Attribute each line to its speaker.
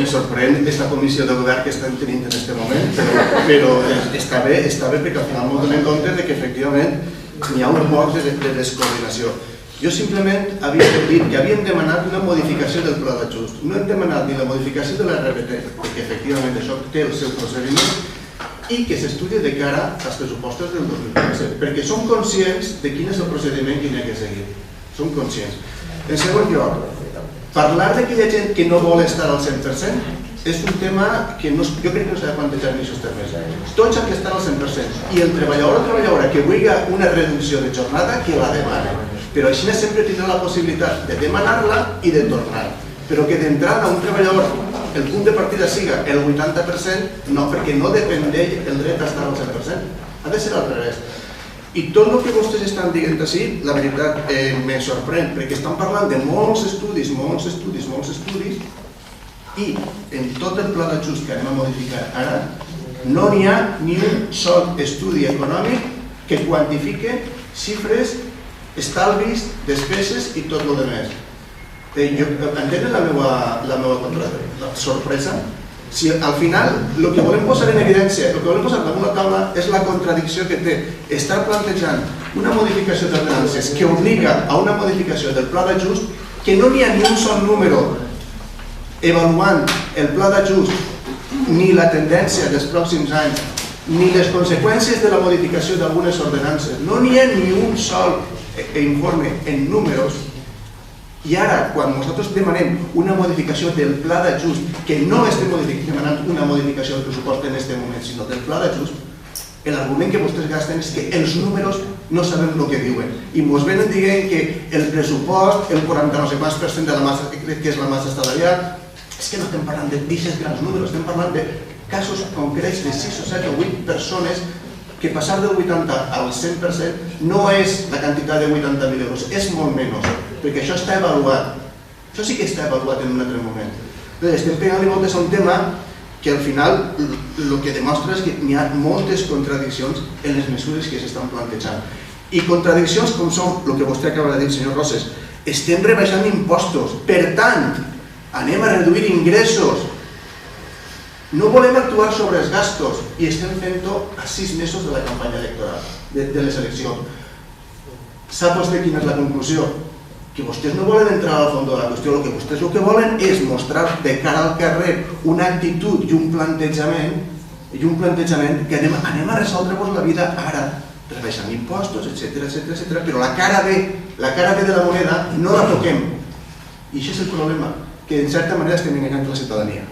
Speaker 1: me sorprèn aquesta comissió de govern que estem tenint en aquest moment, però està bé perquè al final ens donem compte que efectivament n'hi ha un poc de descoordinació. Jo simplement havia dit que havíem demanat una modificació del pla d'ajust. No hem demanat ni la modificació de la RPT, perquè efectivament això té el seu procediment, i que s'estudi de cara als pressupostos del 2017, perquè som conscients de quin és el procediment que hi ha que seguir. Som conscients. En segon lloc, parlar d'aquella gent que no vol estar al 100% és un tema que jo crec que no s'ha de plantejar en aquests termes. Tots han d'estar al 100% i el treballador o treballadora que vulgui una reducció de jornada que la demani. Però així sempre tindrà la possibilitat de demanar-la i de tornar. Però que d'entrada un treballador el punt de partida siga el 80%, no, perquè no depèn d'ell el dret a estar al 100%. Ha de ser al revés. I tot el que vostès estan dient així, la veritat, me sorprèn, perquè estan parlant de molts estudis, i en tot el pla d'ajust que anem a modificar ara, no n'hi ha ni un sol estudi econòmic que quantifique xifres, estalvis, despeses i tot el que més. Entenen la meva sorpresa? Si al final el que volem posar en evidència, el que volem posar damunt la taula és la contradicció que té estar plantejant una modificació d'ordenances que obliga a una modificació del pla d'ajust, que no n'hi ha ni un sol número avaluant el pla d'ajust ni la tendència dels pròxims anys ni les conseqüències de la modificació d'algunes ordenances. No n'hi ha ni un sol informe en números. I ara, quan nosaltres demanem una modificació del pla d'ajust, que no estem demanant una modificació del pressupost en aquest moment, sinó del pla d'ajust, l'argument que vostès gasten és que els números no sabem el que diuen. I ens venen dient que el pressupost, el 40% de la massa, que és la massa salarial, és que no estem parlant d'aquests grans números, estem parlant de casos concrets de 6 o 7 o 8 persones que passar del 80 al 100% no és la quantitat de 80.000 euros, és molt menys, perquè això està avaluat. Això sí que està avaluat en un altre moment. Estem pegant-li voltes a un tema que al final el que demostra és que hi ha moltes contradiccions en les mesures que s'estan plantejant. I contradiccions com són, el que vostè acaba de dir, senyor Roses, estem rebaixant impostos, per tant, anem a reduir ingressos, no volem actuar sobre els gastos i estem fent-ho a 6 mesos de la campanya electoral, de les eleccions. Sap vostè quina és la conclusió? Que vostès no volen entrar al fons de la qüestió, el que vostès el que volen és mostrar de cara al carrer una actitud i un plantejament que anem a resoldre-vos la vida ara, rebaixant impostos, etc. Però la cara B de la moneda no la toquem. I això és el problema, que en certa manera estem enganyant la ciutadania.